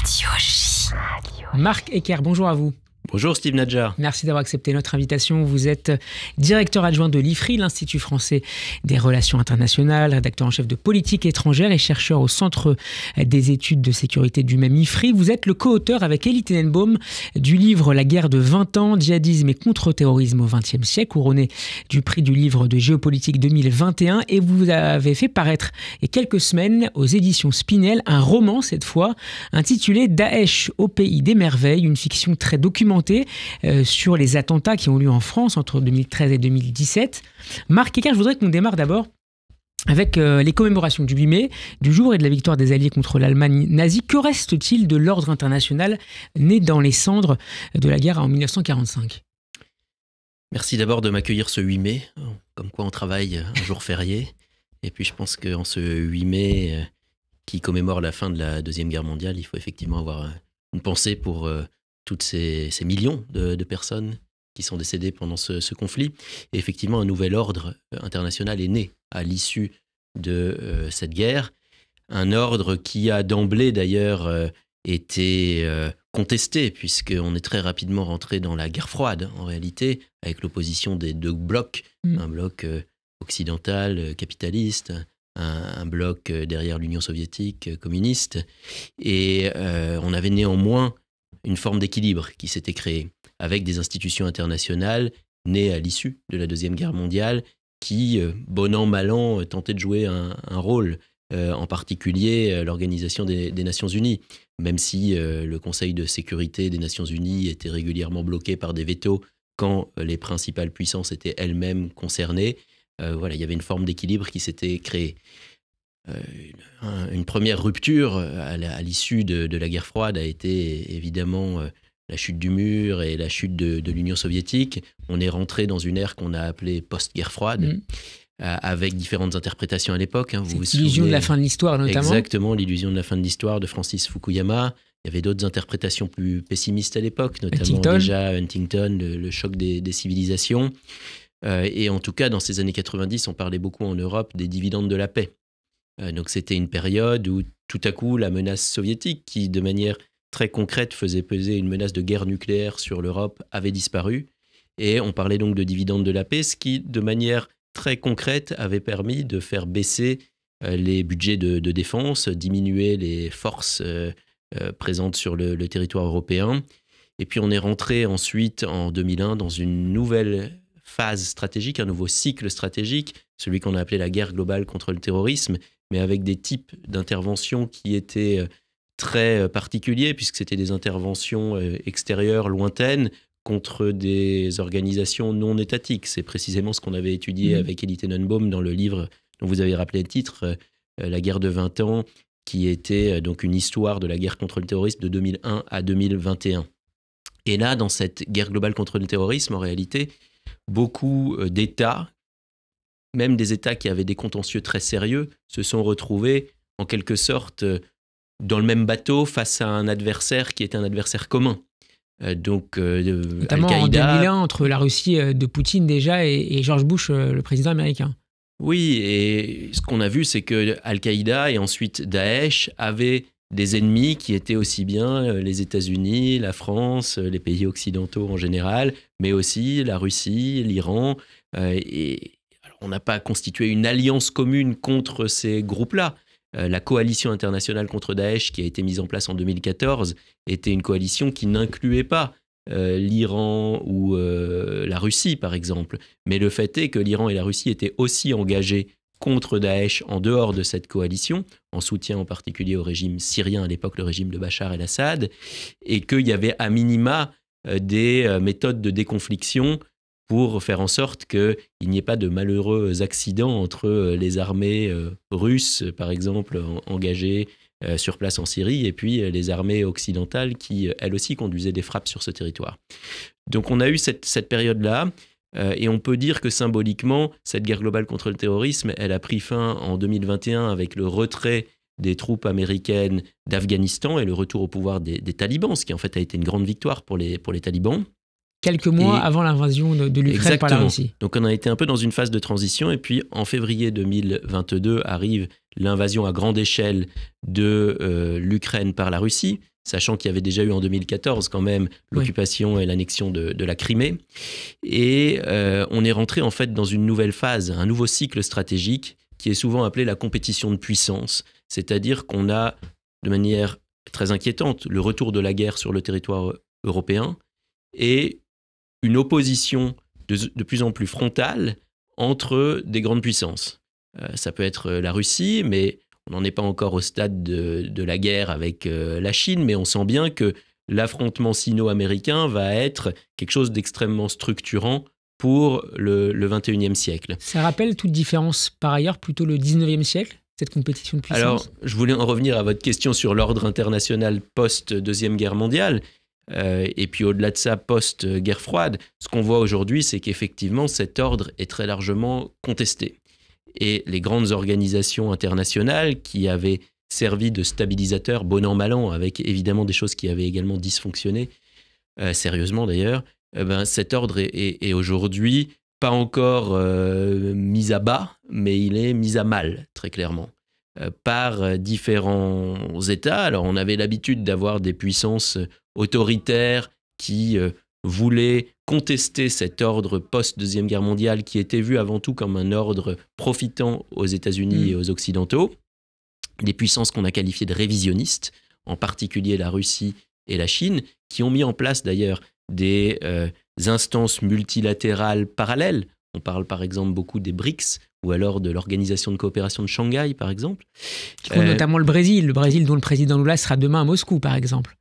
Radio J. Marc Ecker, bonjour à vous. Bonjour Steve Nadjar. Merci d'avoir accepté notre invitation. Vous êtes directeur adjoint de l'IFRI, l'Institut français des relations internationales, rédacteur en chef de politique étrangère et chercheur au Centre des études de sécurité du même IFRI. Vous êtes le co-auteur avec Elie Tenenbaum du livre La guerre de 20 ans, djihadisme et contre-terrorisme au XXe siècle, couronné du prix du livre de géopolitique 2021. Et vous avez fait paraître il y a quelques semaines aux éditions Spinel un roman, cette fois, intitulé Daesh au pays des merveilles, une fiction très documentée sur les attentats qui ont eu lieu en France entre 2013 et 2017. Marc Ecker, je voudrais qu'on démarre d'abord avec les commémorations du 8 mai, du jour et de la victoire des Alliés contre l'Allemagne nazie. Que reste-t-il de l'ordre international né dans les cendres de la guerre en 1945 ? Merci d'abord de m'accueillir ce 8 mai, comme quoi on travaille un jour férié. Et puis je pense qu'en ce 8 mai qui commémore la fin de la Deuxième Guerre mondiale, il faut effectivement avoir une pensée pour toutes ces millions de personnes qui sont décédées pendant ce conflit. Et effectivement, un nouvel ordre international est né à l'issue de cette guerre. Un ordre qui a d'emblée d'ailleurs été contesté, puisqu'on est très rapidement rentré dans la guerre froide, en réalité, avec l'opposition des deux blocs, un bloc occidental, capitaliste, un bloc derrière l'Union soviétique, communiste. Et on avait néanmoins une forme d'équilibre qui s'était créée avec des institutions internationales nées à l'issue de la Deuxième Guerre mondiale qui, bon an, mal an, tentaient de jouer un rôle, en particulier l'Organisation des Nations Unies, même si le Conseil de sécurité des Nations Unies était régulièrement bloqué par des vétos quand les principales puissances étaient elles-mêmes concernées. Voilà, il y avait une forme d'équilibre qui s'était créée. Une première rupture à l'issue de la guerre froide a été évidemment la chute du mur et la chute de l'Union soviétique. On est rentré dans une ère qu'on a appelée post-guerre froide, avec différentes interprétations à l'époque. L'illusion de la fin de l'histoire, notamment. Exactement, l'illusion de la fin de l'histoire de Francis Fukuyama. Il y avait d'autres interprétations plus pessimistes à l'époque, notamment déjà Huntington, le choc des civilisations. Et en tout cas, dans ces années 90, on parlait beaucoup en Europe des dividendes de la paix. Donc c'était une période où tout à coup la menace soviétique, qui de manière très concrète faisait peser une menace de guerre nucléaire sur l'Europe, avait disparu. Et on parlait donc de dividendes de la paix, ce qui de manière très concrète avait permis de faire baisser les budgets de défense, diminuer les forces présentes sur le territoire européen. Et puis on est rentré ensuite en 2001 dans une nouvelle phase stratégique, un nouveau cycle stratégique, celui qu'on a appelé la guerre globale contre le terrorisme, mais avec des types d'interventions qui étaient très particuliers, puisque c'était des interventions extérieures, lointaines, contre des organisations non étatiques. C'est précisément ce qu'on avait étudié avec Elie Tenenbaum dans le livre dont vous avez rappelé le titre, La guerre de 20 ans, qui était donc une histoire de la guerre contre le terrorisme de 2001 à 2021. Et là, dans cette guerre globale contre le terrorisme, en réalité, beaucoup d'États, même des États qui avaient des contentieux très sérieux, se sont retrouvés en quelque sorte dans le même bateau face à un adversaire qui était un adversaire commun. Donc, notamment Al-Qaïda, en 2001, entre la Russie de Poutine déjà et George Bush, le président américain. Oui, et ce qu'on a vu, c'est que Al-Qaïda et ensuite Daesh avaient des ennemis qui étaient aussi bien les États-Unis, la France, les pays occidentaux en général, mais aussi la Russie, l'Iran. Et alors, on n'a pas constitué une alliance commune contre ces groupes-là. La coalition internationale contre Daesh, qui a été mise en place en 2014, était une coalition qui n'incluait pas l'Iran ou la Russie, par exemple. Mais le fait est que l'Iran et la Russie étaient aussi engagés contre Daesh en dehors de cette coalition, en soutien en particulier au régime syrien, à l'époque le régime de Bachar el-Assad, et qu'il y avait à minima des méthodes de déconfliction pour faire en sorte qu'il n'y ait pas de malheureux accidents entre les armées russes, par exemple, engagées sur place en Syrie, et puis les armées occidentales qui, elles aussi, conduisaient des frappes sur ce territoire. Donc on a eu cette période-là, et on peut dire que symboliquement, cette guerre globale contre le terrorisme, elle a pris fin en 2021 avec le retrait des troupes américaines d'Afghanistan et le retour au pouvoir des talibans, ce qui en fait a été une grande victoire pour les talibans. Quelques mois avant l'invasion de l'Ukraine par la Russie. Donc on a été un peu dans une phase de transition, et puis en février 2022 arrive l'invasion à grande échelle de l'Ukraine par la Russie, sachant qu'il y avait déjà eu en 2014 quand même l'occupation et l'annexion de la Crimée. Et on est rentré en fait dans une nouvelle phase, un nouveau cycle stratégique qui est souvent appelé la compétition de puissance. C'est-à-dire qu'on a, de manière très inquiétante, le retour de la guerre sur le territoire européen et une opposition de plus en plus frontale entre des grandes puissances. Ça peut être la Russie, mais on n'en est pas encore au stade de la guerre avec la Chine, mais on sent bien que l'affrontement sino-américain va être quelque chose d'extrêmement structurant pour le 21e siècle. Ça rappelle toute différence par ailleurs plutôt le 19e siècle, cette compétition de puissance? Alors, je voulais en revenir à votre question sur l'ordre international post-Deuxième Guerre mondiale. Et puis au-delà de ça, post-guerre froide, ce qu'on voit aujourd'hui, c'est qu'effectivement, cet ordre est très largement contesté. Et les grandes organisations internationales qui avaient servi de stabilisateurs, bon an, mal an, avec évidemment des choses qui avaient également dysfonctionné, sérieusement d'ailleurs, cet ordre est aujourd'hui pas encore mis à bas, mais il est mis à mal, très clairement, par différents États. Alors on avait l'habitude d'avoir des puissances autoritaires qui voulaient contester cet ordre post-Deuxième Guerre mondiale qui était vu avant tout comme un ordre profitant aux États-Unis et aux Occidentaux. Des puissances qu'on a qualifiées de révisionnistes, en particulier la Russie et la Chine, qui ont mis en place d'ailleurs des instances multilatérales parallèles. On parle par exemple beaucoup des BRICS ou alors de l'Organisation de coopération de Shanghai, par exemple. Notamment le Brésil dont le président Lula sera demain à Moscou, par exemple.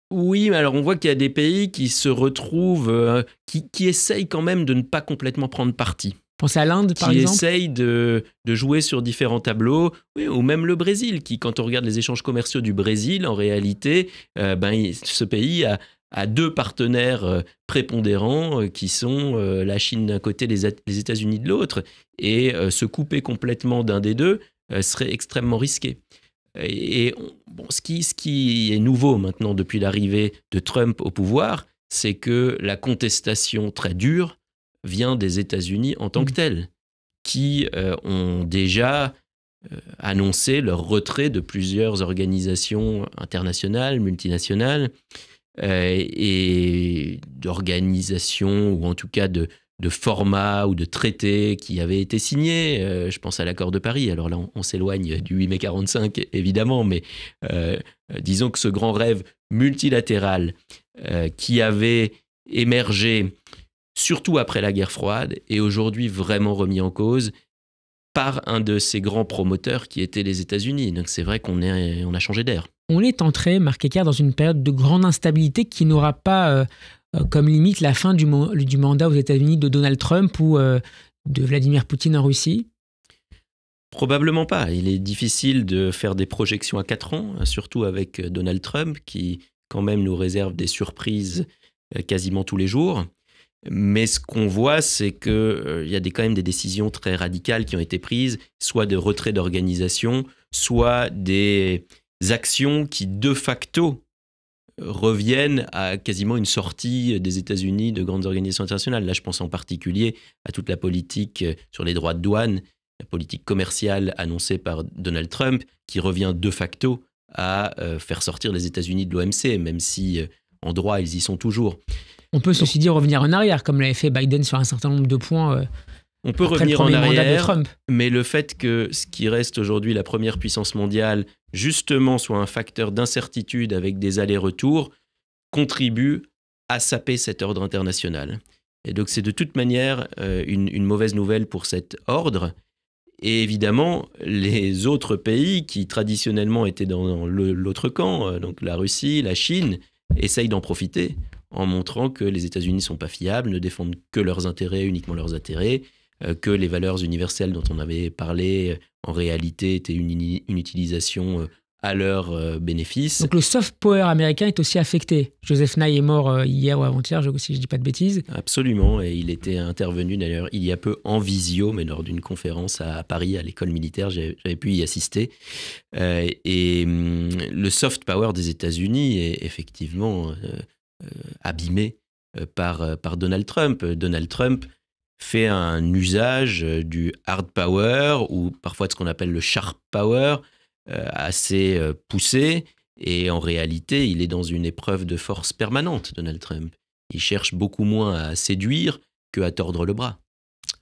Oui, mais alors on voit qu'il y a des pays qui se retrouvent, qui essayent quand même de ne pas complètement prendre parti. Pensez à l'Inde, par exemple. Qui essayent de jouer sur différents tableaux, oui, ou même le Brésil, qui, quand on regarde les échanges commerciaux du Brésil, en réalité, ce pays a deux partenaires prépondérants qui sont la Chine d'un côté, les États-Unis de l'autre, et se couper complètement d'un des deux serait extrêmement risqué. Et ce qui est nouveau maintenant depuis l'arrivée de Trump au pouvoir, c'est que la contestation très dure vient des États-Unis en tant que tels, qui ont déjà annoncé leur retrait de plusieurs organisations internationales, multinationales, et d'organisations, ou en tout cas de formats ou de traités qui avaient été signés. Je pense à l'accord de Paris. Alors là, on s'éloigne du 8 mai 45, évidemment, mais disons que ce grand rêve multilatéral qui avait émergé surtout après la guerre froide est aujourd'hui vraiment remis en cause par un de ces grands promoteurs qui étaient les États-Unis. Donc c'est vrai qu'on a changé d'air. On est entré, Marc Eckert, dans une période de grande instabilité qui n'aura pas comme limite la fin du mandat aux États-Unis de Donald Trump ou de Vladimir Poutine en Russie? Probablement pas. Il est difficile de faire des projections à 4 ans, surtout avec Donald Trump, qui quand même nous réserve des surprises quasiment tous les jours. Mais ce qu'on voit, c'est qu'il y a quand même des décisions très radicales qui ont été prises, soit de retrait d'organisation, soit des actions qui, de facto, reviennent à quasiment une sortie des États-Unis de grandes organisations internationales. Là, je pense en particulier à toute la politique sur les droits de douane, la politique commerciale annoncée par Donald Trump, qui revient de facto à faire sortir les États-Unis de l'OMC, même si en droit, ils y sont toujours. On peut ceci dire revenir en arrière, comme l'avait fait Biden sur un certain nombre de points. On peut revenir en arrière, mais le fait que ce qui reste aujourd'hui la première puissance mondiale, justement, soit un facteur d'incertitude avec des allers-retours, contribue à saper cet ordre international. Et donc c'est de toute manière une mauvaise nouvelle pour cet ordre. Et évidemment, les autres pays qui traditionnellement étaient dans l'autre camp, donc la Russie, la Chine, essayent d'en profiter en montrant que les États-Unis ne sont pas fiables, ne défendent que leurs intérêts, uniquement leurs intérêts, que les valeurs universelles dont on avait parlé, en réalité, étaient une utilisation à leur bénéfice. Donc le soft power américain est aussi affecté. Joseph Nye est mort hier ou avant-hier, si je ne dis pas de bêtises. Absolument, et il était intervenu d'ailleurs il y a peu en visio, mais lors d'une conférence à Paris, à l'école militaire, j'avais pu y assister. Et le soft power des États-Unis est effectivement abîmé par Donald Trump. Donald Trump fait un usage du hard power ou parfois de ce qu'on appelle le sharp power assez poussé. Et en réalité, il est dans une épreuve de force permanente, Donald Trump. Il cherche beaucoup moins à séduire qu'à tordre le bras.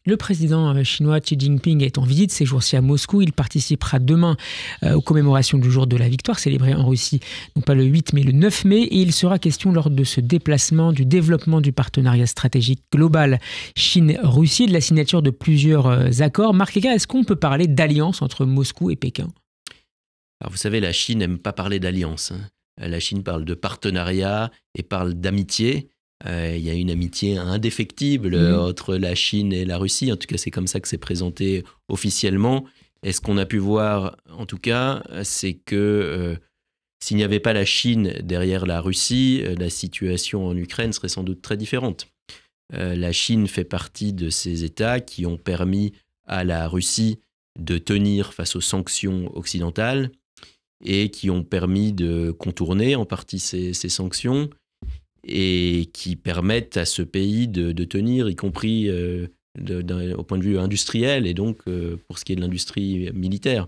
Le président chinois Xi Jinping est en visite ces jours-ci à Moscou. Il participera demain aux commémorations du jour de la victoire, célébrées en Russie, non pas le 8 mais le 9 mai. Et il sera question lors de ce déplacement du développement du partenariat stratégique global Chine-Russie, de la signature de plusieurs accords. Marc Ecker, est-ce qu'on peut parler d'alliance entre Moscou et Pékin ? Alors vous savez, la Chine n'aime pas parler d'alliance. La Chine parle de partenariat et parle d'amitié. Il y a une amitié indéfectible entre la Chine et la Russie. En tout cas, c'est comme ça que c'est présenté officiellement. Et ce qu'on a pu voir, en tout cas, c'est que s'il n'y avait pas la Chine derrière la Russie, la situation en Ukraine serait sans doute très différente. La Chine fait partie de ces États qui ont permis à la Russie de tenir face aux sanctions occidentales et qui ont permis de contourner en partie ces sanctions et qui permettent à ce pays de tenir, y compris au point de vue industriel et donc pour ce qui est de l'industrie militaire.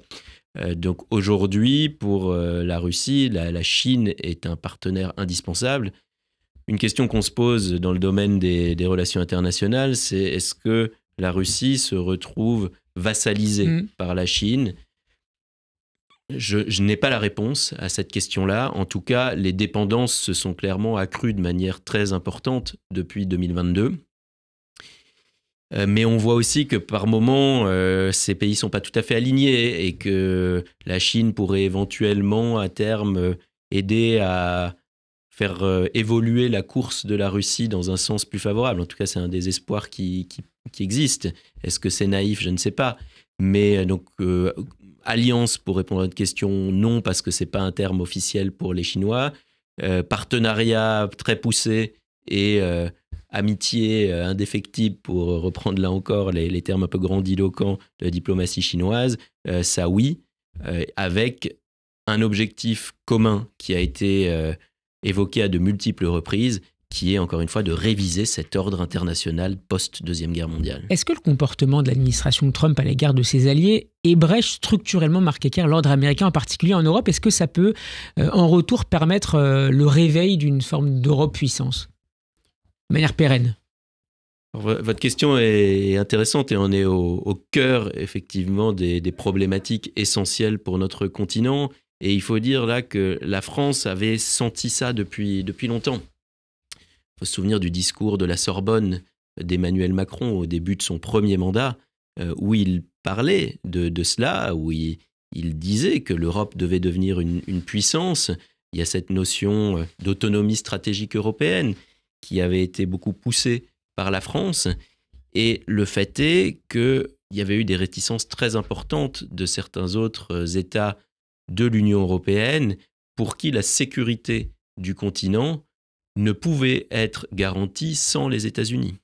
Donc aujourd'hui, pour la Russie, la Chine est un partenaire indispensable. Une question qu'on se pose dans le domaine des relations internationales, c'est est-ce que la Russie se retrouve vassalisée par la Chine ? Je n'ai pas la réponse à cette question-là. En tout cas, les dépendances se sont clairement accrues de manière très importante depuis 2022. Mais on voit aussi que par moments, ces pays ne sont pas tout à fait alignés et que la Chine pourrait éventuellement, à terme, aider à faire évoluer la course de la Russie dans un sens plus favorable. En tout cas, c'est un des espoirs qui existe. Est-ce que c'est naïf ? Je ne sais pas. Mais donc, alliance, pour répondre à votre question, non, parce que ce n'est pas un terme officiel pour les Chinois. Partenariat très poussé et amitié indéfectible, pour reprendre là encore les termes un peu grandiloquents de la diplomatie chinoise, ça oui, avec un objectif commun qui a été évoqué à de multiples reprises, qui est encore une fois de réviser cet ordre international post-Deuxième Guerre mondiale. Est-ce que le comportement de l'administration Trump à l'égard de ses alliés ébrèche structurellement, Marc Ecker, l'ordre américain, en particulier en Europe ? Est-ce que ça peut, en retour, permettre le réveil d'une forme d'Europe-puissance de manière pérenne ? Alors, votre question est intéressante et on est au cœur, effectivement, des problématiques essentielles pour notre continent. Et il faut dire là que la France avait senti ça depuis longtemps. Il faut se souvenir du discours de la Sorbonne d'Emmanuel Macron au début de son premier mandat, où il parlait de cela, où il disait que l'Europe devait devenir une puissance. Il y a cette notion d'autonomie stratégique européenne qui avait été beaucoup poussée par la France. Et le fait est qu'il y avait eu des réticences très importantes de certains autres États de l'Union européenne pour qui la sécurité du continent ne pouvait être garantie sans les États-Unis.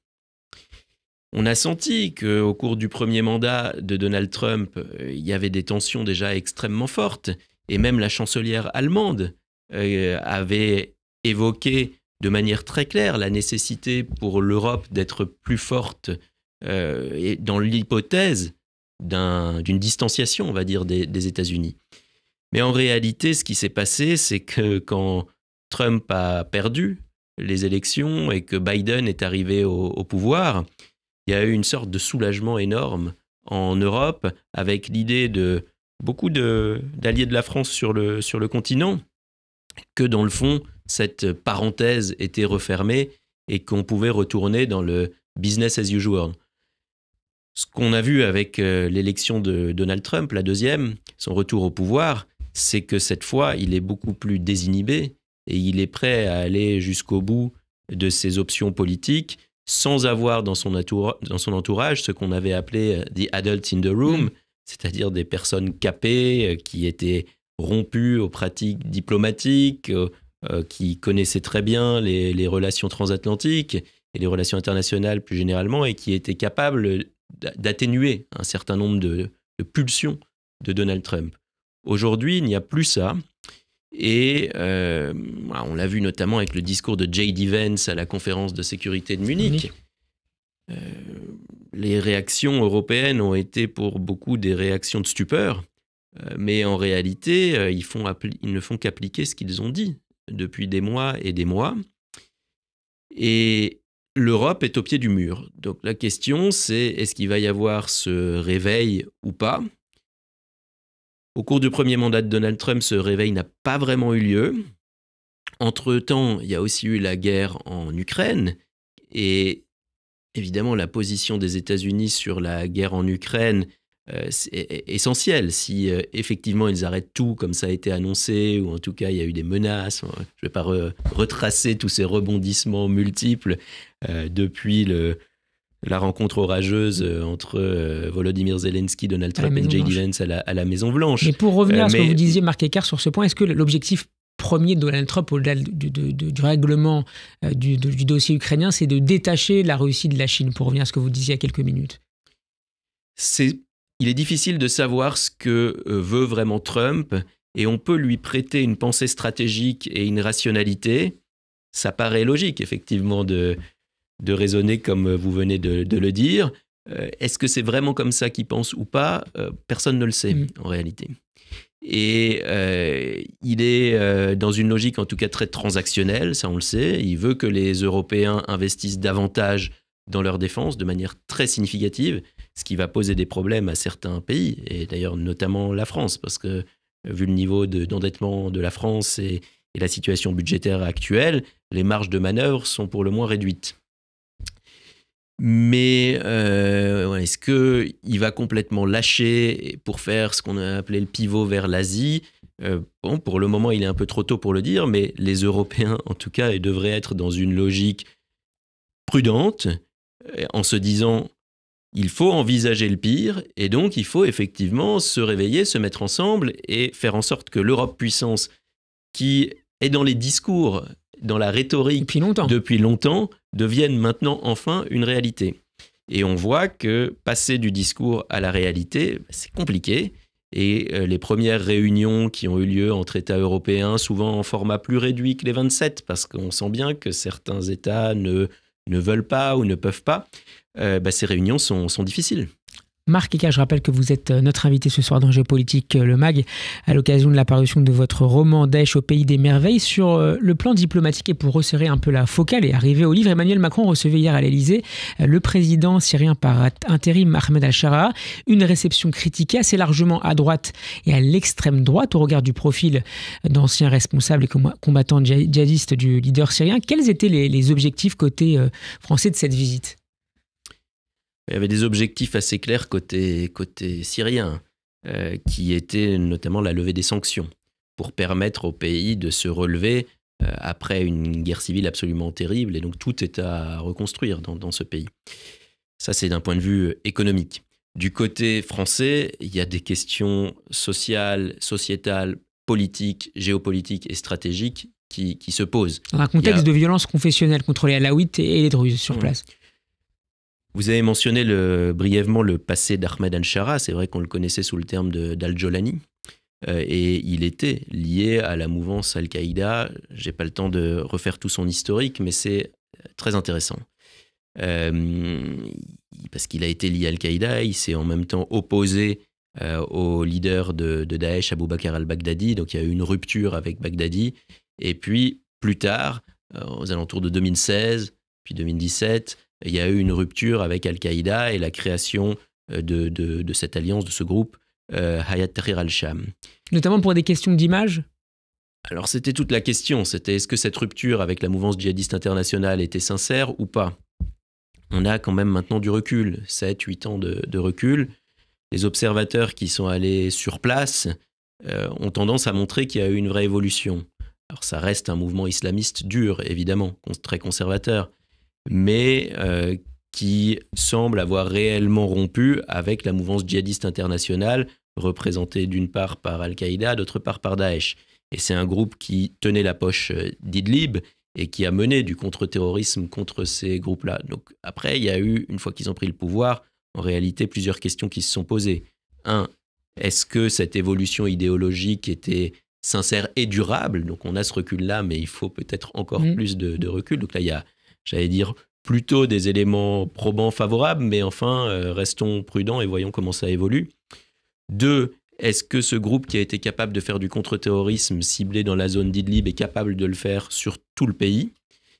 On a senti qu'au cours du premier mandat de Donald Trump, il y avait des tensions déjà extrêmement fortes, et même la chancelière allemande avait évoqué de manière très claire la nécessité pour l'Europe d'être plus forte et dans l'hypothèse d'une distanciation, on va dire, des États-Unis. Mais en réalité, ce qui s'est passé, c'est que quand Trump a perdu les élections et que Biden est arrivé au pouvoir, il y a eu une sorte de soulagement énorme en Europe avec l'idée de beaucoup d'alliés de la France sur le continent, que dans le fond, cette parenthèse était refermée et qu'on pouvait retourner dans le business as usual. Ce qu'on a vu avec l'élection de Donald Trump, la deuxième, son retour au pouvoir, c'est que cette fois, il est beaucoup plus désinhibé et il est prêt à aller jusqu'au bout de ses options politiques sans avoir dans son entourage ce qu'on avait appelé « the adults in the room », c'est-à-dire des personnes capées qui étaient rompues aux pratiques diplomatiques, qui connaissaient très bien les relations transatlantiques et les relations internationales plus généralement et qui étaient capables d'atténuer un certain nombre de pulsions de Donald Trump. Aujourd'hui, il n'y a plus ça. Et on l'a vu notamment avec le discours de J.D. Vance à la conférence de sécurité de Munich. les réactions européennes ont été pour beaucoup des réactions de stupeur, mais en réalité, ils ne font qu'appliquer ce qu'ils ont dit depuis des mois et des mois. Et l'Europe est au pied du mur. Donc la question, c'est est-ce qu'il va y avoir ce réveil ou pas ? Au cours du premier mandat de Donald Trump, ce réveil n'a pas vraiment eu lieu. Entre-temps, il y a aussi eu la guerre en Ukraine. Et évidemment, la position des États-Unis sur la guerre en Ukraine est essentielle. Si effectivement ils arrêtent tout comme ça a été annoncé, ou en tout cas il y a eu des menaces, je ne vais pas retracer tous ces rebondissements multiples depuis la rencontre orageuse entre Volodymyr Zelensky, Donald Trump et J.D. Vance à la Maison-Blanche. Mais pour revenir à ce que vous disiez, Marc Eckart, sur ce point, est-ce que l'objectif premier de Donald Trump, au-delà du règlement du dossier ukrainien, c'est de détacher la Russie de la Chine, pour revenir à ce que vous disiez il y a quelques minutes? Il est difficile de savoir ce que veut vraiment Trump, et on peut lui prêter une pensée stratégique et une rationalité. Ça paraît logique, effectivement, de raisonner comme vous venez de le dire. Est-ce que c'est vraiment comme ça qu'il pense ou pas ? Personne ne le sait, en réalité. Et il est dans une logique, en tout cas, très transactionnelle, ça on le sait. Il veut que les Européens investissent davantage dans leur défense de manière très significative, ce qui va poser des problèmes à certains pays, et d'ailleurs notamment la France, parce que vu le niveau d'endettement de la France et la situation budgétaire actuelle, les marges de manœuvre sont pour le moins réduites. Mais est-ce qu'il va complètement lâcher pour faire ce qu'on a appelé le pivot vers l'Asie ? Bon, pour le moment, il est un peu trop tôt pour le dire, mais les Européens, en tout cas, devraient être dans une logique prudente, en se disant il faut envisager le pire, et donc il faut effectivement se réveiller, se mettre ensemble et faire en sorte que l'Europe puissance, qui est dans les discours, dans la rhétorique depuis longtemps, devienne maintenant enfin une réalité. Et on voit que passer du discours à la réalité, c'est compliqué. Et les premières réunions qui ont eu lieu entre États européens, souvent en format plus réduit que les 27, parce qu'on sent bien que certains États ne veulent pas ou ne peuvent pas, ces réunions sont difficiles. Marc Eckart, je rappelle que vous êtes notre invité ce soir dans Géopolitique, le MAG, à l'occasion de la parution de votre roman Daesh au pays des merveilles. Sur le plan diplomatique, et pour resserrer un peu la focale et arriver au livre, Emmanuel Macron recevait hier à l'Elysée le président syrien par intérim Ahmed al-Shara. Une réception critiquée assez largement à droite et à l'extrême droite au regard du profil d'anciens responsables et combattants djihadistes du leader syrien. Quels étaient les objectifs côté français de cette visite ? Il y avait des objectifs assez clairs côté syrien, qui étaient notamment la levée des sanctions, pour permettre au pays de se relever après une guerre civile absolument terrible, et donc tout est à reconstruire dans ce pays. Ça, c'est d'un point de vue économique. Du côté français, il y a des questions sociales, sociétales, politiques, géopolitiques et stratégiques qui se posent. Dans un contexte de violence confessionnelle contre les Alaouites et les Druzes sur place. Vous avez mentionné brièvement le passé d'Ahmed al-Shara. C'est vrai qu'on le connaissait sous le terme d'Al-Jolani. Et il était lié à la mouvance Al-Qaïda. Je n'ai pas le temps de refaire tout son historique, mais c'est très intéressant. Parce qu'il a été lié à Al-Qaïda, il s'est en même temps opposé au leader de Daesh, Abu Bakr al-Baghdadi. Donc il y a eu une rupture avec Baghdadi. Et puis, plus tard, aux alentours de 2016, puis 2017, il y a eu une rupture avec Al-Qaïda et la création de cette alliance, de ce groupe, Hayat Tahrir al-Sham. Notamment pour des questions d'image ? Alors c'était toute la question, c'était est-ce que cette rupture avec la mouvance djihadiste internationale était sincère ou pas ? On a quand même maintenant du recul, 7-8 ans de recul. Les observateurs qui sont allés sur place ont tendance à montrer qu'il y a eu une vraie évolution. Alors ça reste un mouvement islamiste dur, évidemment, très conservateur, mais qui semble avoir réellement rompu avec la mouvance djihadiste internationale, représentée d'une part par Al-Qaïda, d'autre part par Daesh. Et c'est un groupe qui tenait la poche d'Idlib et qui a mené du contre-terrorisme contre ces groupes-là. Donc après, il y a eu, une fois qu'ils ont pris le pouvoir, en réalité, plusieurs questions qui se sont posées. 1, est-ce que cette évolution idéologique était sincère et durable ? Donc on a ce recul-là, mais il faut peut-être encore plus de recul. Donc là, il y a, j'allais dire, plutôt des éléments probants favorables, mais enfin, restons prudents et voyons comment ça évolue. 2, est-ce que ce groupe qui a été capable de faire du contre-terrorisme ciblé dans la zone d'Idlib est capable de le faire sur tout le pays ?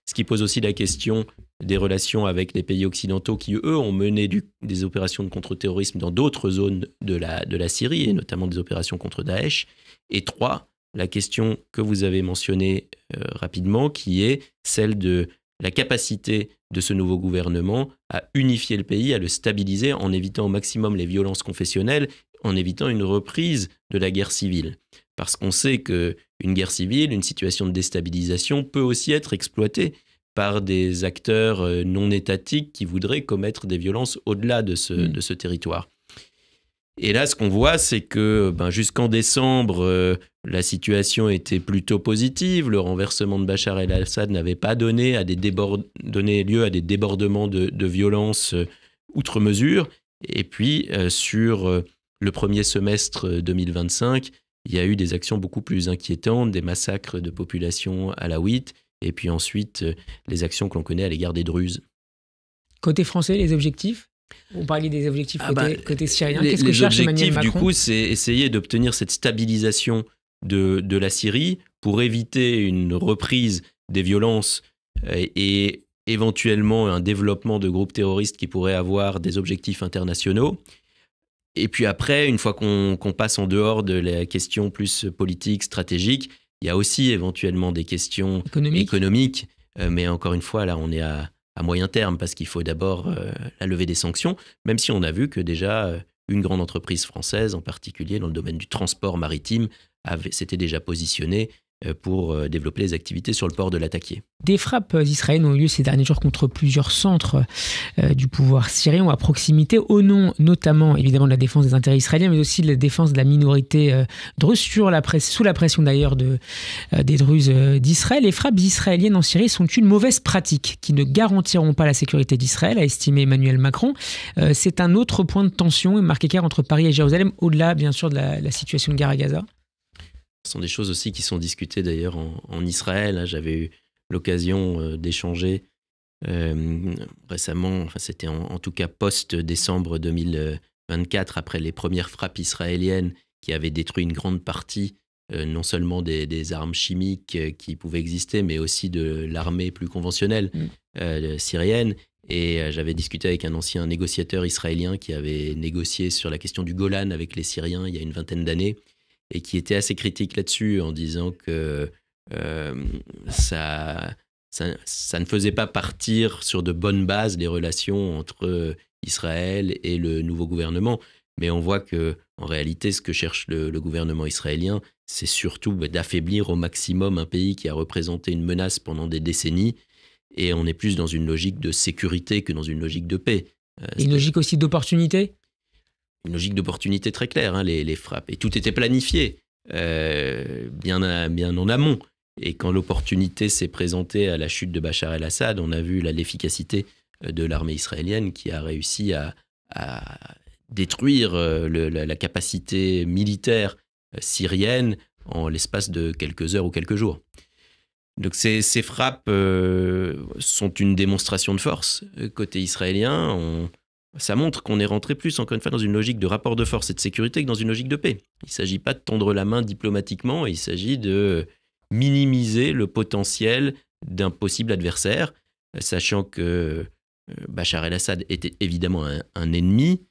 Ce qui pose aussi la question des relations avec les pays occidentaux qui, eux, ont mené des opérations de contre-terrorisme dans d'autres zones de la Syrie, et notamment des opérations contre Daesh. Et 3, la question que vous avez mentionnée rapidement, qui est celle de la capacité de ce nouveau gouvernement à unifier le pays, à le stabiliser en évitant au maximum les violences confessionnelles, en évitant une reprise de la guerre civile. Parce qu'on sait qu'une guerre civile, une situation de déstabilisation peut aussi être exploitée par des acteurs non étatiques qui voudraient commettre des violences au-delà de ce territoire. Et là, ce qu'on voit, c'est que jusqu'en décembre, la situation était plutôt positive. Le renversement de Bachar el-Assad n'avait pas donné lieu à des débordements de violence outre mesure. Et puis, sur le premier semestre 2025, il y a eu des actions beaucoup plus inquiétantes, des massacres de populations alaouites, et puis ensuite les actions que l'on connaît à l'égard des Druzes. Côté français, les objectifs ? On parlait des objectifs côté syrien. Qu'est-ce que cherche Emmanuel Macron ? Les objectifs, du coup, c'est essayer d'obtenir cette stabilisation de la Syrie pour éviter une reprise des violences et éventuellement un développement de groupes terroristes qui pourraient avoir des objectifs internationaux. Et puis après, une fois qu'on passe en dehors de la question plus politique, stratégique, il y a aussi éventuellement des questions économiques. Mais encore une fois, là, on est à moyen terme parce qu'il faut d'abord la levée des sanctions, même si on a vu que déjà une grande entreprise française, en particulier dans le domaine du transport maritime, s'était déjà positionnée pour développer les activités sur le port de Latakia. Des frappes israéliennes ont eu lieu ces derniers jours contre plusieurs centres du pouvoir syrien ou à proximité, au nom notamment évidemment de la défense des intérêts israéliens, mais aussi de la défense de la minorité druze, sous la pression d'ailleurs des Druzes d'Israël. Les frappes israéliennes en Syrie sont une mauvaise pratique qui ne garantiront pas la sécurité d'Israël, a estimé Emmanuel Macron. C'est un autre point de tension et marque écart entre Paris et Jérusalem, au-delà bien sûr de la situation de guerre à Gaza. Ce sont des choses aussi qui sont discutées d'ailleurs en Israël. J'avais eu l'occasion d'échanger récemment, c'était en tout cas post-décembre 2024, après les premières frappes israéliennes qui avaient détruit une grande partie, non seulement des armes chimiques qui pouvaient exister, mais aussi de l'armée plus conventionnelle syrienne. Et j'avais discuté avec un ancien négociateur israélien qui avait négocié sur la question du Golan avec les Syriens il y a une vingtaine d'années, et qui était assez critique là-dessus en disant que ça ne faisait pas partir sur de bonnes bases les relations entre Israël et le nouveau gouvernement. Mais on voit qu'en réalité, ce que cherche le gouvernement israélien, c'est surtout d'affaiblir au maximum un pays qui a représenté une menace pendant des décennies. Et on est plus dans une logique de sécurité que dans une logique de paix. Une logique aussi d'opportunité ? Une logique d'opportunité très claire, les frappes. Et tout était planifié bien en amont. Et quand l'opportunité s'est présentée à la chute de Bachar el-Assad, on a vu l'efficacité de l'armée israélienne qui a réussi à détruire la capacité militaire syrienne en l'espace de quelques heures ou quelques jours. Donc ces frappes sont une démonstration de force côté israélien. Ça montre qu'on est rentré plus, encore une fois, dans une logique de rapport de force et de sécurité que dans une logique de paix. Il ne s'agit pas de tendre la main diplomatiquement, il s'agit de minimiser le potentiel d'un possible adversaire, sachant que Bachar el-Assad était évidemment un ennemi,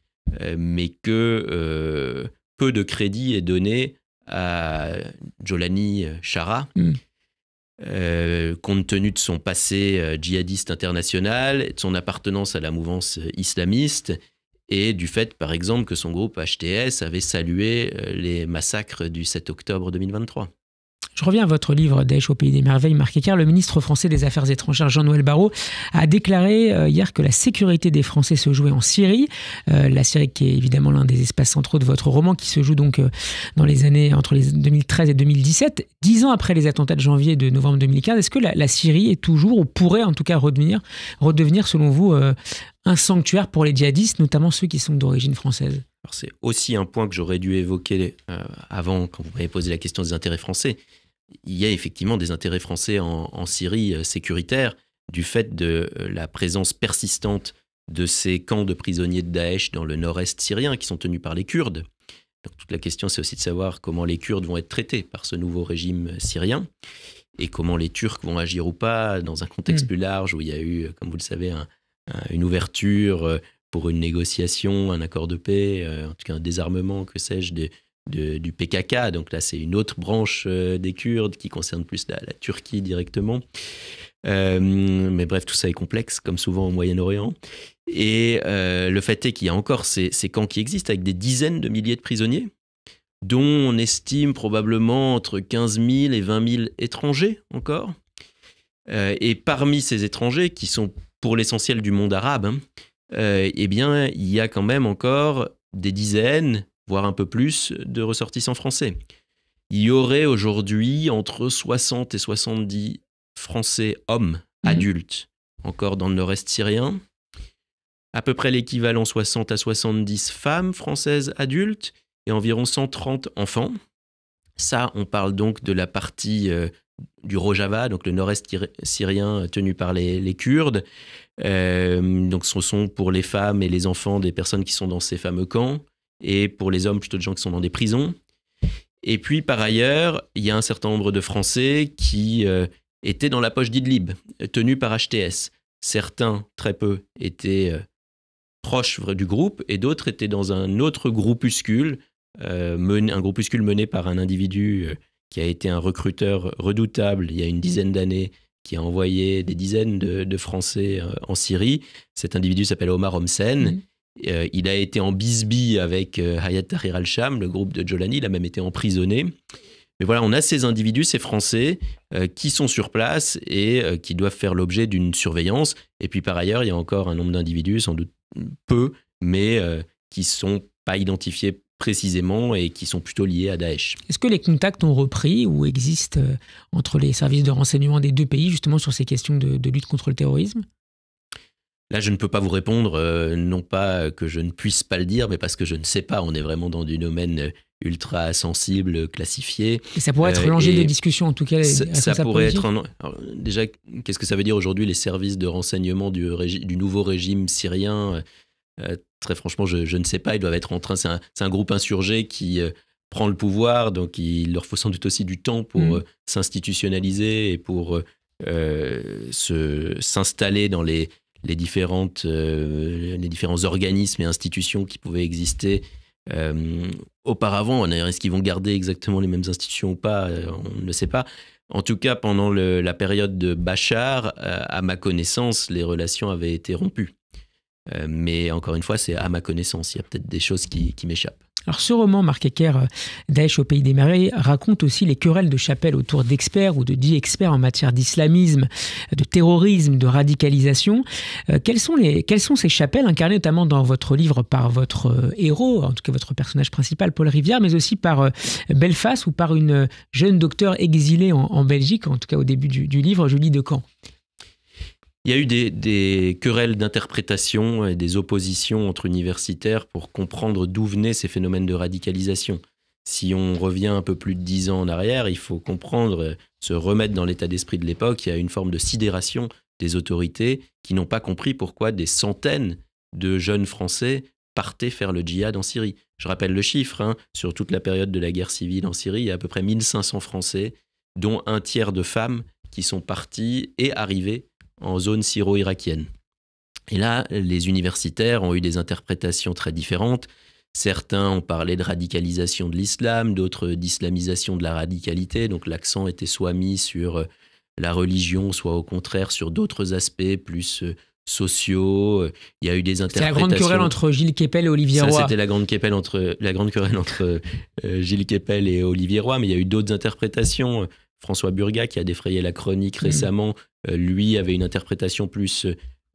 mais que peu de crédit est donné à Jolani Chara, compte tenu de son passé djihadiste international, de son appartenance à la mouvance islamiste et du fait, par exemple, que son groupe HTS avait salué les massacres du 7 octobre 2023. Je reviens à votre livre Daesh au pays des merveilles, marqué car le ministre français des Affaires étrangères Jean-Noël Barrot a déclaré hier que la sécurité des Français se jouait en Syrie. La Syrie qui est évidemment l'un des espaces centraux de votre roman, qui se joue donc dans les années entre les 2013 et 2017, 10 ans après les attentats de janvier et de novembre 2015. Est-ce que la Syrie est toujours, ou pourrait en tout cas redevenir selon vous, un sanctuaire pour les djihadistes, notamment ceux qui sont d'origine française ? Alors c'est aussi un point que j'aurais dû évoquer avant, quand vous m'avez posé la question des intérêts français. Il y a effectivement des intérêts français en Syrie sécuritaires, du fait de la présence persistante de ces camps de prisonniers de Daesh dans le nord-est syrien qui sont tenus par les Kurdes. Donc, toute la question, c'est aussi de savoir comment les Kurdes vont être traités par ce nouveau régime syrien et comment les Turcs vont agir ou pas dans un contexte plus large où il y a eu, comme vous le savez, une ouverture pour une négociation, un accord de paix, en tout cas un désarmement, que sais-je, du PKK. Donc là, c'est une autre branche des Kurdes qui concerne plus la Turquie directement. Mais bref, tout ça est complexe, comme souvent au Moyen-Orient. Et le fait est qu'il y a encore ces camps qui existent avec des dizaines de milliers de prisonniers, dont on estime probablement entre 15 000 et 20 000 étrangers encore. Et parmi ces étrangers, qui sont pour l'essentiel du monde arabe, eh bien, il y a quand même encore des dizaines, voire un peu plus, de ressortissants français. Il y aurait aujourd'hui entre 60 et 70 Français hommes adultes encore dans le nord-est syrien, à peu près l'équivalent 60 à 70 femmes françaises adultes et environ 130 enfants. Ça, on parle donc de la partie du Rojava, donc le nord-est syrien tenu par les Kurdes. Donc ce sont pour les femmes et les enfants des personnes qui sont dans ces fameux camps, et pour les hommes plutôt des gens qui sont dans des prisons. Et puis par ailleurs, il y a un certain nombre de Français qui étaient dans la poche d'Idlib, tenus par HTS. Certains, très peu, étaient proches du groupe, et d'autres étaient dans un autre groupuscule, un groupuscule mené par un individu qui a été un recruteur redoutable il y a une dizaine d'années, qui a envoyé des dizaines de Français en Syrie. Cet individu s'appelle Omar Homsen. Il a été en bisbille avec Hayat Tahrir al-Sham, le groupe de Jolani. Il a même été emprisonné. Mais voilà, on a ces individus, ces Français, qui sont sur place et qui doivent faire l'objet d'une surveillance. Et puis par ailleurs, il y a encore un nombre d'individus, sans doute peu, mais qui ne sont pas identifiés précisément et qui sont plutôt liés à Daesh. Est-ce que les contacts ont repris ou existent entre les services de renseignement des deux pays, justement sur ces questions de lutte contre le terrorisme ? Là, je ne peux pas vous répondre, non pas que je ne puisse pas le dire, mais parce que je ne sais pas. On est vraiment dans du domaine ultra sensible, classifié. Et ça pourrait être l'enjeu des discussions, en tout cas. Ça pourrait être Alors, déjà, qu'est-ce que ça veut dire aujourd'hui, les services de renseignement du nouveau régime syrien ? Très franchement, je ne sais pas. Ils doivent être en train. C'est un groupe insurgé qui prend le pouvoir, donc il leur faut sans doute aussi du temps pour s'institutionnaliser et pour s'installer dans les différents organismes et institutions qui pouvaient exister auparavant. Est-ce qu'ils vont garder exactement les mêmes institutions ou pas ? On ne le sait pas. En tout cas, pendant la période de Bachar, à ma connaissance, les relations avaient été rompues. Mais encore une fois, c'est à ma connaissance. Il y a peut-être des choses qui m'échappent. Alors ce roman, Marc Hecker, Daesh au pays des merveilles, raconte aussi les querelles de chapelle autour d'experts ou de dits experts en matière d'islamisme, de terrorisme, de radicalisation. Quelles sont ces chapelles incarnées notamment dans votre livre par votre héros, en tout cas votre personnage principal, Paul Rivière, mais aussi par Belfast ou par une jeune docteure exilée en Belgique, en tout cas au début du livre, Julie Decamps. Il y a eu des querelles d'interprétation et des oppositions entre universitaires pour comprendre d'où venaient ces phénomènes de radicalisation. Si on revient un peu plus de 10 ans en arrière, il faut comprendre, se remettre dans l'état d'esprit de l'époque. Il y a une forme de sidération des autorités qui n'ont pas compris pourquoi des centaines de jeunes Français partaient faire le djihad en Syrie. Je rappelle le chiffre, sur toute la période de la guerre civile en Syrie, il y a à peu près 1500 Français, dont un tiers de femmes, qui sont partis et arrivés en zone syro-irakienne. Et là, les universitaires ont eu des interprétations très différentes. Certains ont parlé de radicalisation de l'islam, d'autres d'islamisation de la radicalité. Donc l'accent était soit mis sur la religion, soit au contraire sur d'autres aspects plus sociaux. Il y a eu des interprétations. C'est la grande querelle entre Gilles Kepel et Olivier Roy. C'était la grande querelle entre Gilles Kepel et Olivier Roy, mais il y a eu d'autres interprétations. François Burgat, qui a défrayé la chronique récemment, lui avait une interprétation plus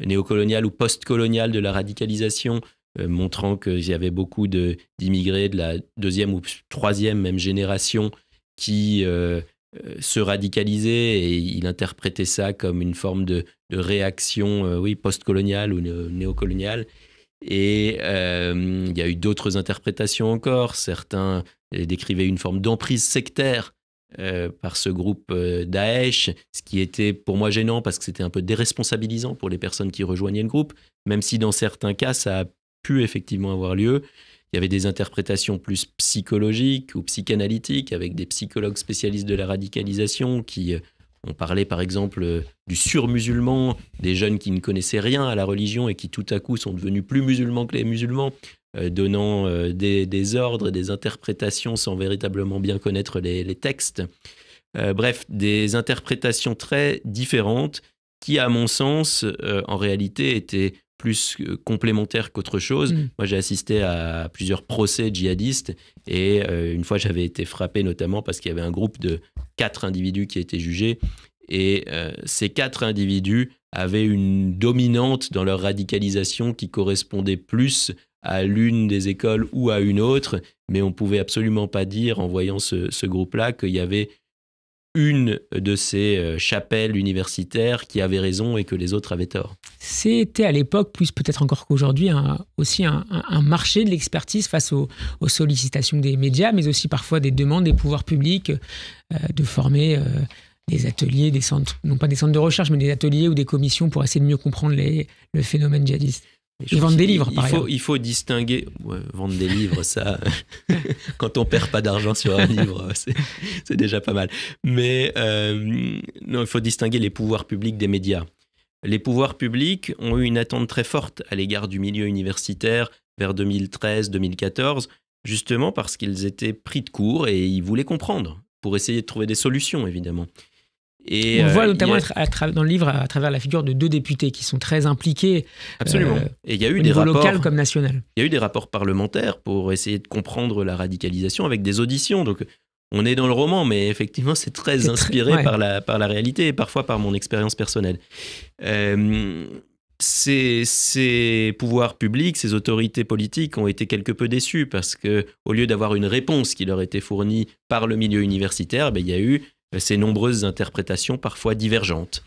néocoloniale ou post-coloniale de la radicalisation, montrant qu'il y avait beaucoup d'immigrés de la deuxième ou troisième même génération qui se radicalisaient, et il interprétait ça comme une forme de réaction post-coloniale ou néocoloniale. Et il y a eu d'autres interprétations encore. Certains décrivaient une forme d'emprise sectaire par ce groupe Daesh, ce qui était pour moi gênant parce que c'était un peu déresponsabilisant pour les personnes qui rejoignaient le groupe, même si dans certains cas ça a pu effectivement avoir lieu. Il y avait des interprétations plus psychologiques ou psychanalytiques avec des psychologues spécialistes de la radicalisation qui ont parlé par exemple du surmusulman, des jeunes qui ne connaissaient rien à la religion et qui tout à coup sont devenus plus musulmans que les musulmans, donnant des ordres, des interprétations sans véritablement bien connaître les textes. Bref, des interprétations très différentes qui, à mon sens, en réalité, étaient plus complémentaires qu'autre chose. Moi, j'ai assisté à plusieurs procès djihadistes et une fois, j'avais été frappé notamment parce qu'il y avait un groupe de 4 individus qui étaient jugés et ces 4 individus avaient une dominante dans leur radicalisation qui correspondait plus à l'une des écoles ou à une autre, mais on ne pouvait absolument pas dire, en voyant ce groupe-là, qu'il y avait une de ces chapelles universitaires qui avait raison et que les autres avaient tort. C'était à l'époque, plus peut-être encore qu'aujourd'hui, aussi un marché de l'expertise face aux sollicitations des médias, mais aussi parfois des demandes des pouvoirs publics de former des ateliers, des centres, non pas des centres de recherche, mais des ateliers ou des commissions pour essayer de mieux comprendre le phénomène djihadiste. Ils vendent des livres, par exemple. Il faut distinguer... Ouais, vendre des livres, ça... quand on ne perd pas d'argent sur un livre, c'est déjà pas mal. Mais non, il faut distinguer les pouvoirs publics des médias. Les pouvoirs publics ont eu une attente très forte à l'égard du milieu universitaire vers 2013-2014, justement parce qu'ils étaient pris de court et ils voulaient comprendre, pour essayer de trouver des solutions, évidemment. Et on voit notamment dans le livre à travers la figure de 2 députés qui sont très impliqués. Absolument. Et il y a eu au des niveau rapports local comme national. Il y a eu des rapports parlementaires pour essayer de comprendre la radicalisation avec des auditions. Donc on est dans le roman, mais effectivement c'est très inspiré par la réalité et parfois par mon expérience personnelle. Ces pouvoirs publics, ces autorités politiques ont été quelque peu déçus parce que au lieu d'avoir une réponse qui leur était fournie par le milieu universitaire, il y a eu ces nombreuses interprétations parfois divergentes.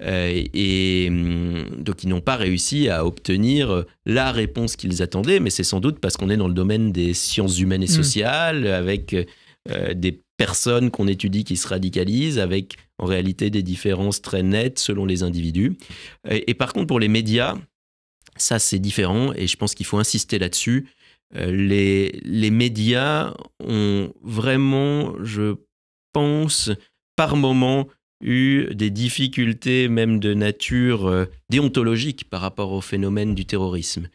Et donc ils n'ont pas réussi à obtenir la réponse qu'ils attendaient, mais c'est sans doute parce qu'on est dans le domaine des sciences humaines et sociales, avec des personnes qu'on étudie qui se radicalisent, avec en réalité des différences très nettes selon les individus. Et par contre pour les médias, ça c'est différent et je pense qu'il faut insister là-dessus. Les médias ont vraiment, je pense, par moment eu des difficultés même de nature déontologique par rapport au phénomène du terrorisme.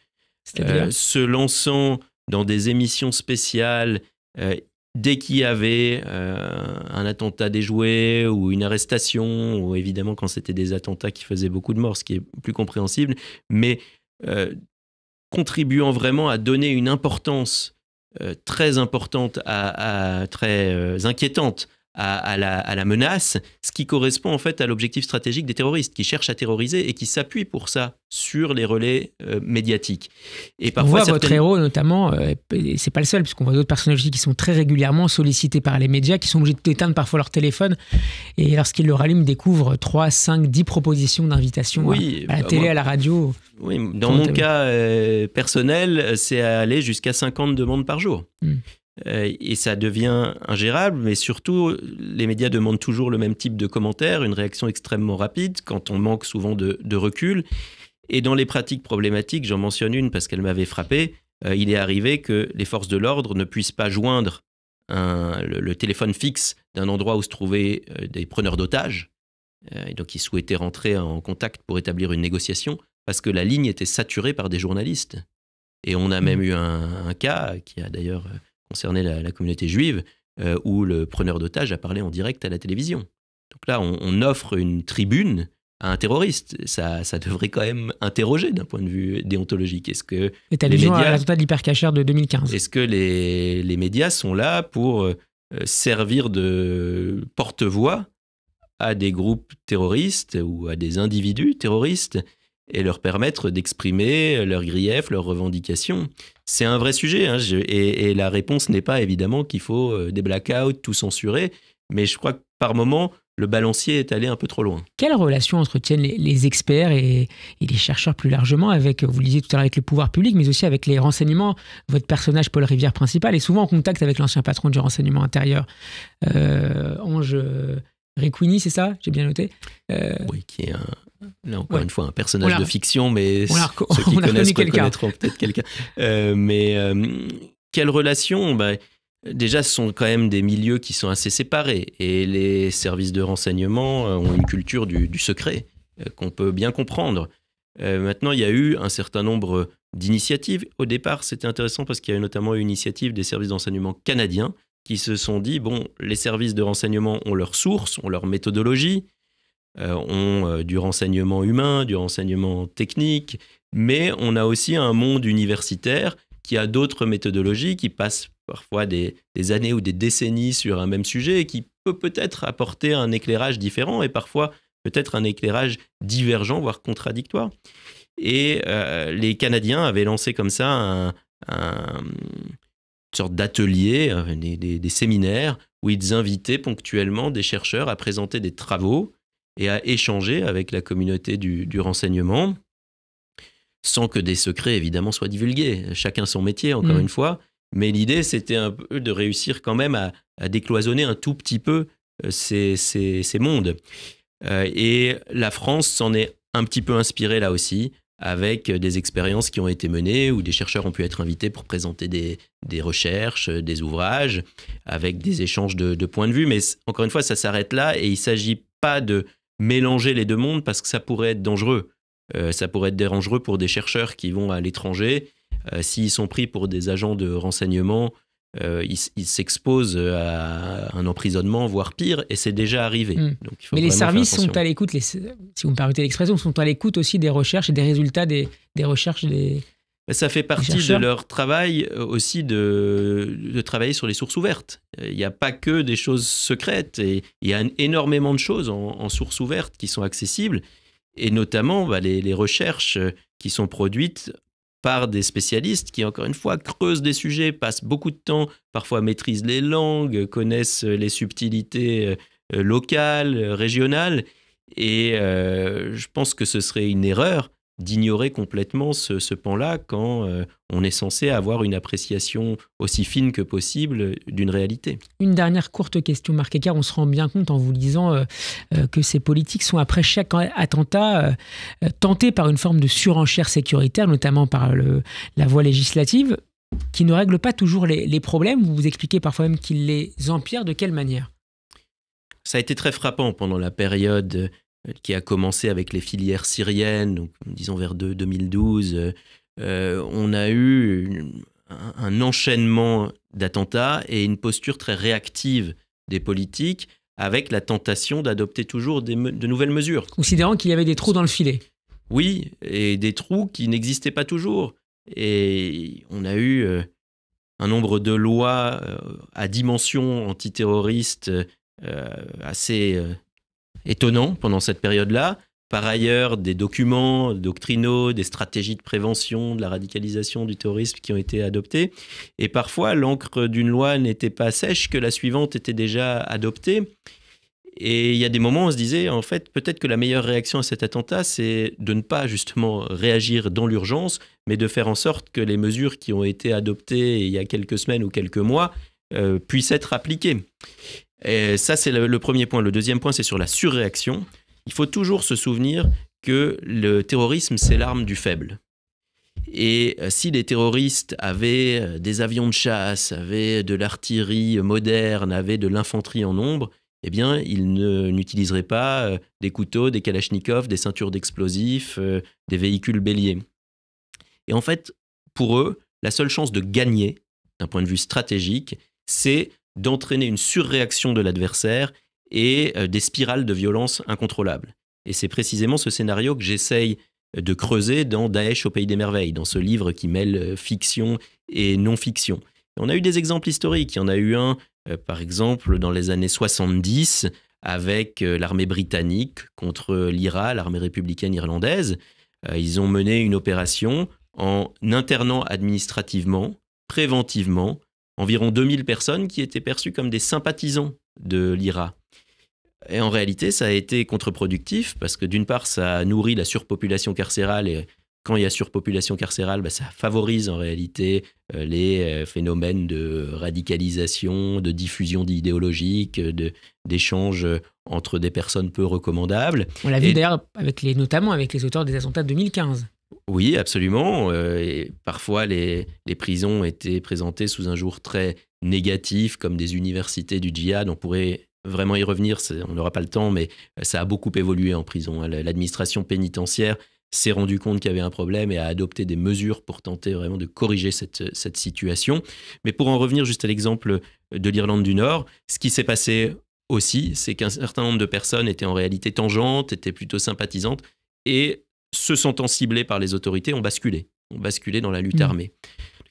Se lançant dans des émissions spéciales dès qu'il y avait un attentat déjoué ou une arrestation, ou évidemment quand c'était des attentats qui faisaient beaucoup de morts, ce qui est plus compréhensible, mais contribuant vraiment à donner une importance très importante, très inquiétante à la menace, ce qui correspond en fait à l'objectif stratégique des terroristes qui cherchent à terroriser et qui s'appuient pour ça sur les relais médiatiques. Et parfois, on voit votre héros notamment, et c'est pas le seul, puisqu'on voit d'autres personnages aussi qui sont très régulièrement sollicités par les médias, qui sont obligés d'éteindre parfois leur téléphone, et lorsqu'ils le rallument, découvrent 3, 5, 10 propositions d'invitation à la télé, à la radio. Oui, dans mon cas personnel, c'est aller jusqu'à 50 demandes par jour. Et ça devient ingérable, mais surtout, les médias demandent toujours le même type de commentaires, une réaction extrêmement rapide quand on manque souvent de recul. Et dans les pratiques problématiques, j'en mentionne une parce qu'elle m'avait frappé, il est arrivé que les forces de l'ordre ne puissent pas joindre le téléphone fixe d'un endroit où se trouvaient des preneurs d'otages. Et donc, ils souhaitaient rentrer en contact pour établir une négociation parce que la ligne était saturée par des journalistes. Et on a même eu un cas qui a d'ailleurs concerné la communauté juive, où le preneur d'otages a parlé en direct à la télévision. Donc là, on offre une tribune à un terroriste. Ça devrait quand même interroger d'un point de vue déontologique. Est-ce que les médias, à l'attentat de l'hypercachère de 2015. Est-ce que les médias sont là pour servir de porte-voix à des groupes terroristes ou à des individus terroristes et leur permettre d'exprimer leurs griefs, leurs revendications? C'est un vrai sujet, hein, et la réponse n'est pas évidemment qu'il faut des blackouts, tout censurer, mais je crois que par moment, le balancier est allé un peu trop loin. Quelle relation entretiennent les experts et les chercheurs plus largement avec, vous le disiez tout à l'heure, avec les pouvoirs publics, mais aussi avec les renseignements? Votre personnage, Paul Rivière principal, est souvent en contact avec l'ancien patron du renseignement intérieur, Ange Requini, c'est ça? J'ai bien noté. Oui, qui est là encore une fois un personnage de fiction, mais ceux qui connaissent connaîtront peut-être quelqu'un. Quelle relation? Déjà, ce sont quand même des milieux qui sont assez séparés, et les services de renseignement ont une culture du secret qu'on peut bien comprendre. Maintenant, il y a eu un certain nombre d'initiatives. Au départ, c'était intéressant parce qu'il y a notamment une initiative des services de renseignement canadiens qui se sont dit, bon, les services de renseignement ont leurs sources, ont leur méthodologie, ont du renseignement humain, du renseignement technique, mais on a aussi un monde universitaire qui a d'autres méthodologies, qui passent parfois des années ou des décennies sur un même sujet et qui peut-être apporter un éclairage différent et parfois peut-être un éclairage divergent, voire contradictoire. Et les Canadiens avaient lancé comme ça une sorte d'atelier, des séminaires où ils invitaient ponctuellement des chercheurs à présenter des travaux et à échanger avec la communauté du renseignement, sans que des secrets évidemment soient divulgués. Chacun son métier, encore une fois. Mais l'idée, c'était un peu de réussir quand même à décloisonner un tout petit peu ces mondes. Et la France s'en est un petit peu inspirée là aussi, avec des expériences qui ont été menées, où des chercheurs ont pu être invités pour présenter des recherches, des ouvrages, avec des échanges de points de vue. Mais encore une fois, ça s'arrête là, et il ne s'agit pas de mélanger les deux mondes, parce que ça pourrait être dangereux. Ça pourrait être dangereux pour des chercheurs qui vont à l'étranger. S'ils sont pris pour des agents de renseignement, ils s'exposent à un emprisonnement, voire pire, et c'est déjà arrivé. Donc, il faut mais les services sont à l'écoute, si vous me permettez l'expression, sont à l'écoute aussi des recherches et des résultats des recherches des... Ça fait partie de leur travail aussi de travailler sur les sources ouvertes. Il n'y a pas que des choses secrètes, et il y a énormément de choses en sources ouvertes qui sont accessibles, et notamment les recherches qui sont produites par des spécialistes qui, encore une fois, creusent des sujets, passent beaucoup de temps, parfois maîtrisent les langues, connaissent les subtilités locales, régionales. Et je pense que ce serait une erreur d'ignorer complètement ce pan-là quand on est censé avoir une appréciation aussi fine que possible d'une réalité. Une dernière courte question, Marc Eckert. On se rend bien compte en vous lisant que ces politiques sont, après chaque attentat, tentés par une forme de surenchère sécuritaire, notamment par la voie législative, qui ne règle pas toujours les problèmes. Vous expliquez parfois même qu'ils les empirent. De quelle manière? Ça a été très frappant pendant la période qui a commencé avec les filières syriennes, donc, disons vers 2012. On a eu un enchaînement d'attentats et une posture très réactive des politiques, avec la tentation d'adopter toujours de nouvelles mesures. Considérant qu'il y avait des trous dans le filet. Oui, et des trous qui n'existaient pas toujours. Et on a eu un nombre de lois à dimension antiterroriste assez étonnant pendant cette période-là. Par ailleurs, des documents doctrinaux, des stratégies de prévention de la radicalisation du terrorisme qui ont été adoptés. Et parfois, l'encre d'une loi n'était pas sèche, que la suivante était déjà adoptée. Et il y a des moments où on se disait, en fait, peut-être que la meilleure réaction à cet attentat, c'est de ne pas justement réagir dans l'urgence, mais de faire en sorte que les mesures qui ont été adoptées il y a quelques semaines ou quelques mois puissent être appliquées. Et ça, c'est le premier point. Le deuxième point, c'est sur la surréaction. Il faut toujours se souvenir que le terrorisme, c'est l'arme du faible. Et si les terroristes avaient des avions de chasse, avaient de l'artillerie moderne, avaient de l'infanterie en nombre, eh bien, ils n'utiliseraient pas des couteaux, des kalachnikovs, des ceintures d'explosifs, des véhicules béliers. Et en fait, pour eux, la seule chance de gagner, d'un point de vue stratégique, c'est d'entraîner une surréaction de l'adversaire et des spirales de violence incontrôlables. Et c'est précisément ce scénario que j'essaye de creuser dans Daesh au pays des merveilles, dans ce livre qui mêle fiction et non-fiction. On a eu des exemples historiques. Il y en a eu un, par exemple, dans les années 70, avec l'armée britannique contre l'IRA, l'armée républicaine irlandaise. Ils ont mené une opération en internant administrativement, préventivement, environ 2000 personnes qui étaient perçues comme des sympathisants de l'IRA. Et en réalité, ça a été contre-productif parce que d'une part, ça nourrit la surpopulation carcérale et quand il y a surpopulation carcérale, ça favorise en réalité les phénomènes de radicalisation, de diffusion d'idéologiques, d'échanges entre des personnes peu recommandables. On l'a vu d'ailleurs notamment avec les auteurs des attentats de 2015. Oui, absolument. Et parfois, les prisons étaient présentées sous un jour très négatif, comme des universités du djihad. On pourrait vraiment y revenir, on n'aura pas le temps, mais ça a beaucoup évolué en prison. L'administration pénitentiaire s'est rendu compte qu'il y avait un problème et a adopté des mesures pour tenter vraiment de corriger cette situation. Mais pour en revenir juste à l'exemple de l'Irlande du Nord, ce qui s'est passé aussi, c'est qu'un certain nombre de personnes étaient en réalité tangentes, étaient plutôt sympathisantes et se sentant ciblées par les autorités, ont basculé dans la lutte armée.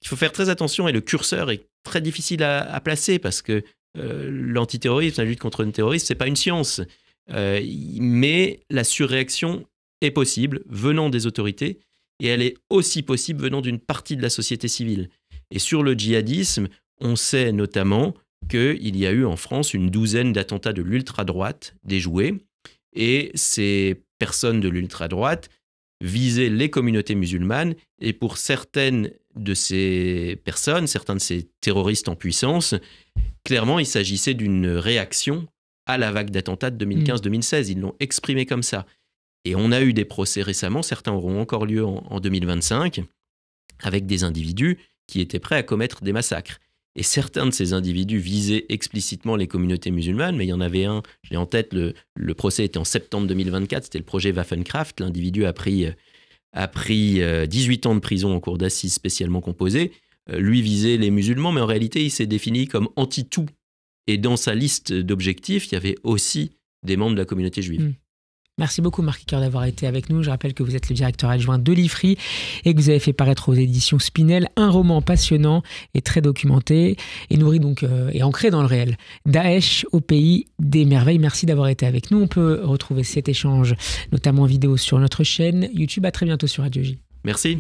Il faut faire très attention et le curseur est très difficile à placer parce que l'antiterrorisme, la lutte contre le terrorisme, ce n'est pas une science. Mais la surréaction est possible venant des autorités et elle est aussi possible venant d'une partie de la société civile. Et sur le djihadisme, on sait notamment qu'il y a eu en France une douzaine d'attentats de l'ultra-droite déjoués et ces personnes de l'ultra-droite visaient les communautés musulmanes et pour certaines de ces personnes, certains de ces terroristes en puissance, clairement il s'agissait d'une réaction à la vague d'attentats de 2015-2016. Ils l'ont exprimé comme ça. Et on a eu des procès récemment, certains auront encore lieu en 2025, avec des individus qui étaient prêts à commettre des massacres. Et certains de ces individus visaient explicitement les communautés musulmanes, mais il y en avait un, je l'ai en tête, le procès était en septembre 2024, c'était le projet Waffenkraft. L'individu a pris 18 ans de prison en cour d'assises spécialement composée. Lui visait les musulmans, mais en réalité, il s'est défini comme anti-tout. Et dans sa liste d'objectifs, il y avait aussi des membres de la communauté juive. Merci beaucoup Marc Ecker d'avoir été avec nous. Je rappelle que vous êtes le directeur adjoint de l'IFRI et que vous avez fait paraître aux éditions Spinel un roman passionnant et très documenté et nourri donc et ancré dans le réel. Daesh au pays des merveilles. Merci d'avoir été avec nous. On peut retrouver cet échange notamment en vidéo sur notre chaîne YouTube. À très bientôt sur Radio J. Merci.